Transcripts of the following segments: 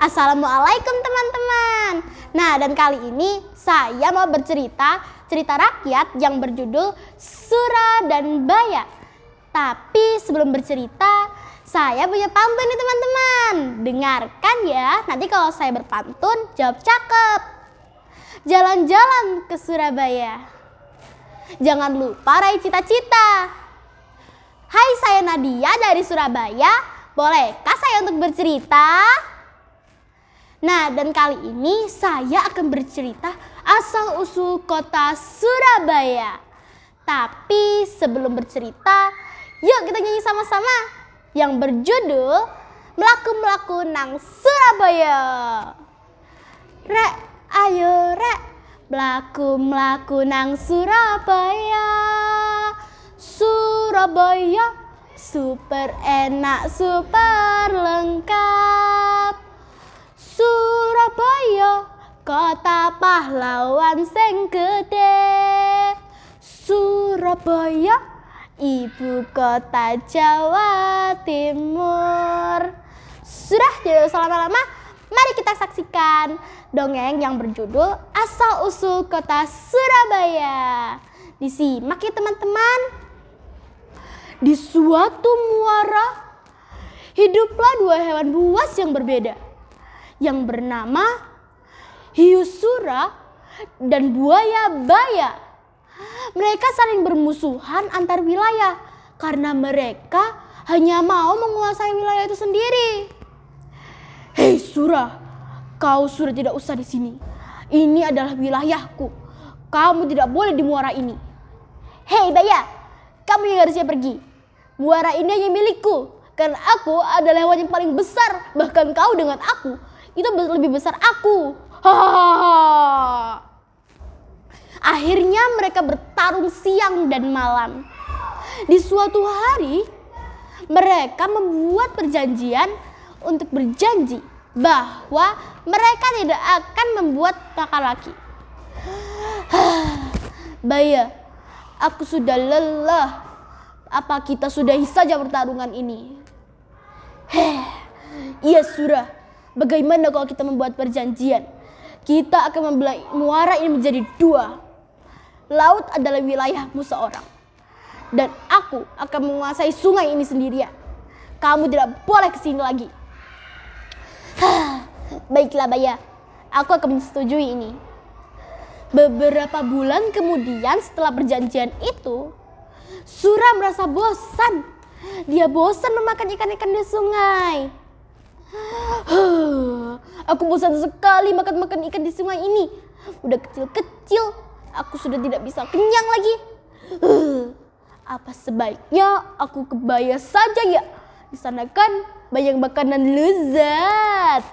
Assalamualaikum teman-teman. Nah, dan kali ini saya mau bercerita cerita rakyat yang berjudul Sura dan Baya. Tapi sebelum bercerita, saya punya pantun nih teman-teman. Dengarkan ya, nanti kalau saya berpantun jawab cakep. Jalan-jalan ke Surabaya, jangan lupa raih cita-cita. Hai, saya Nadia dari Surabaya. Bolehkah saya untuk bercerita? Nah, dan kali ini saya akan bercerita asal-usul kota Surabaya. Tapi sebelum bercerita, yuk kita nyanyi sama-sama yang berjudul Melaku-melaku nang Surabaya. Rek, ayo rek, melaku-melaku nang Surabaya. Surabaya, super enak, super lengkap. Surabaya, kota pahlawan sing gede. Surabaya, ibu kota Jawa Timur. Sudah, tidak usah lama-lama, mari kita saksikan dongeng yang berjudul Asal-usul Kota Surabaya. Disimak ya teman-teman. Di suatu muara, hiduplah dua hewan buas yang berbeda, yang bernama hiu sura dan buaya baya. Mereka saling bermusuhan antar wilayah karena mereka hanya mau menguasai wilayah itu sendiri. Hei sura, kau sudah tidak usah di sini. Ini adalah wilayahku. Kamu tidak boleh di muara ini. Hei baya, kamu yang harusnya pergi. Muara ini hanya milikku karena aku adalah hewan yang paling besar. Bahkan kau dengan aku itu lebih besar aku. Hahaha. Akhirnya mereka bertarung siang dan malam. Di suatu hari mereka membuat perjanjian untuk berjanji bahwa mereka tidak akan membuat laki-laki. Baya, aku sudah lelah. Apa kita sudahi saja pertarungan ini? Iya Surah. Bagaimana kalau kita membuat perjanjian? Kita akan membelah muara ini menjadi dua. Laut adalah wilayahmu seorang, dan aku akan menguasai sungai ini sendirian. Kamu tidak boleh kesini lagi. Baiklah Baya, aku akan menyetujui ini. Beberapa bulan kemudian setelah perjanjian itu, Sura merasa bosan. Dia bosan memakan ikan-ikan di sungai. Aku bosan sekali makan ikan di sungai ini. Udah kecil-kecil, aku sudah tidak bisa kenyang lagi. Apa sebaiknya aku ke Baya saja ya? Di sana kan banyak makanan lezat.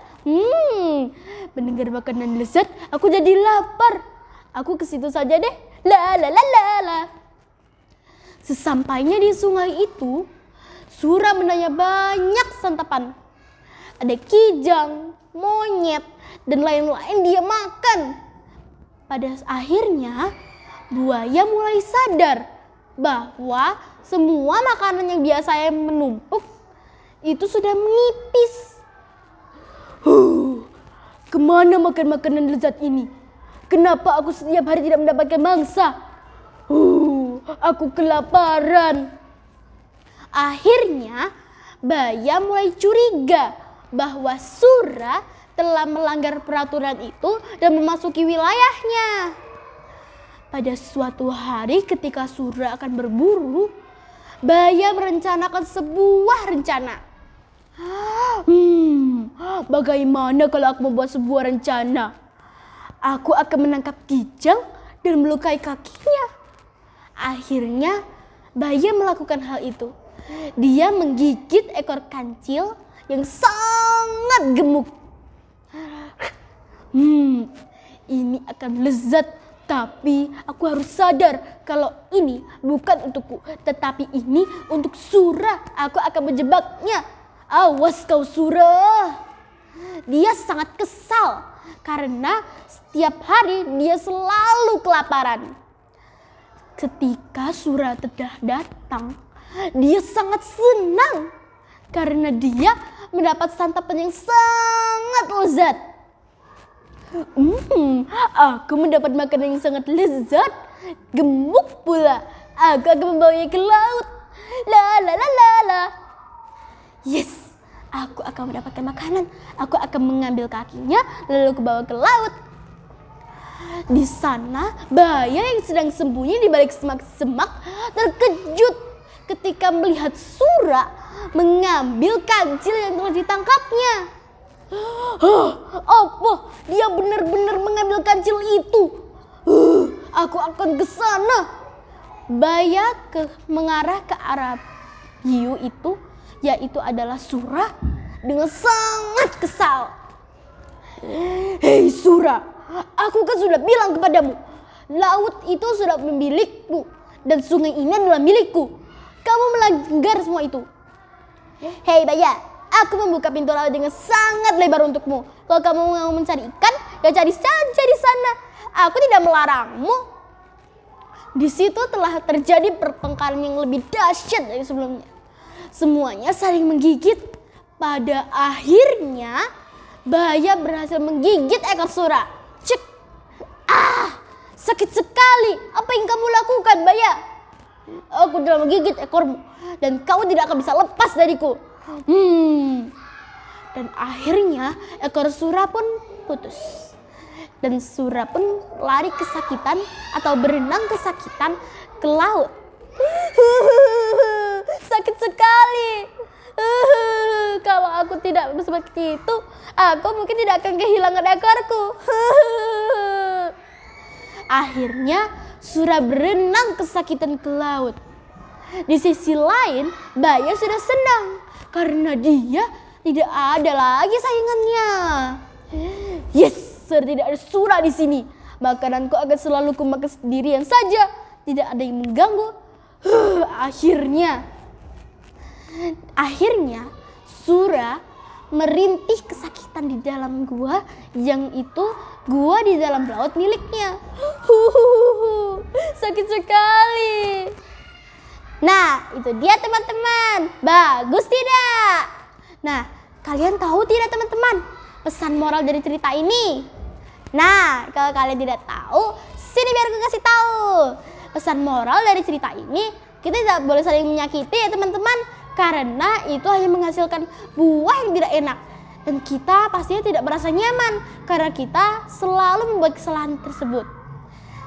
Mendengar makanan lezat, aku jadi lapar. Aku ke situ saja deh. La la la la la. Sesampainya di sungai itu, Sura menanya banyak santapan. Ada kijang, monyet, dan lain-lain dia makan. Pada akhirnya, buaya mulai sadar bahwa semua makanan yang biasanya menumpuk itu sudah menipis. Kemana makan makanan lezat ini? Kenapa aku setiap hari tidak mendapatkan mangsa? Aku kelaparan. Akhirnya, Baya mulai curiga bahwa Sura telah melanggar peraturan itu dan memasuki wilayahnya. Pada suatu hari ketika Sura akan berburu, Baya merencanakan sebuah rencana. Bagaimana kalau aku membuat sebuah rencana? Aku akan menangkap kijang dan melukai kakinya. Akhirnya Baya melakukan hal itu. Dia menggigit ekor kancil yang sangat gemuk. Ini akan lezat, tapi aku harus sadar kalau ini bukan untukku, tetapi ini untuk Sura. Aku akan menjebaknya. Awas kau Sura. Dia sangat kesal karena setiap hari dia selalu kelaparan. Ketika Sura telah datang, dia sangat senang karena dia mendapat santapan yang sangat lezat. Aku mendapat makanan yang sangat lezat, gemuk pula. Aku akan membawanya ke laut. La la la la la. Yes, aku akan mendapatkan makanan. Aku akan mengambil kakinya lalu aku bawa ke laut. Di sana buaya yang sedang sembunyi di balik semak-semak terkejut ketika melihat Sura mengambil kancil yang telah ditangkapnya. Apa? Dia benar-benar mengambil kancil itu? Aku akan ke sana. Buaya mengarah ke arah hiu itu, yaitu adalah Sura, dengan sangat kesal. Hei Sura, aku kan sudah bilang kepadamu, laut itu sudah milikku dan sungai ini adalah milikku. Kamu melanggar semua itu. Hei buaya, aku membuka pintu laut dengan sangat lebar untukmu. Kalau kamu mau mencari ikan, ya cari saja di sana. Aku tidak melarangmu. Di situ telah terjadi pertengkaran yang lebih dahsyat dari sebelumnya. Semuanya saling menggigit. Pada akhirnya, buaya berhasil menggigit ekor Sura. Cek! Sakit sekali. Apa yang kamu lakukan, buaya? Aku telah menggigit ekormu dan kamu tidak akan bisa lepas dariku. Dan akhirnya ekor Sura pun putus. Dan Sura pun lari kesakitan atau berenang kesakitan ke laut. Sakit sekali. Kalau aku tidak seperti itu, aku mungkin tidak akan kehilangan ekorku. Akhirnya Sura berenang kesakitan ke laut. Di sisi lain, buaya sudah senang karena dia tidak ada lagi saingannya. Yes! Tidak ada Sura di sini. Makananku akan selalu kumakan sendirian saja. Tidak ada yang mengganggu. Akhirnya Sura merintih kesakitan di dalam gua, yang itu gua di dalam laut miliknya. Sakit sekali. Nah, itu dia teman-teman. Bagus tidak? Nah, kalian tahu tidak teman-teman pesan moral dari cerita ini? Nah, kalau kalian tidak tahu, sini biar aku kasih tahu. Pesan moral dari cerita ini, kita tidak boleh saling menyakiti ya teman-teman, karena itu hanya menghasilkan buah yang tidak enak. Dan kita pastinya tidak merasa nyaman karena kita selalu membuat kesalahan tersebut.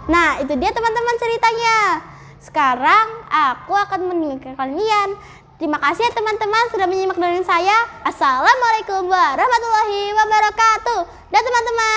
Nah, itu dia teman-teman ceritanya. Sekarang aku akan meninggalkan kalian. Terima kasih ya teman-teman sudah menyimak dengan saya. Assalamualaikum warahmatullahi wabarakatuh. Dan teman-teman.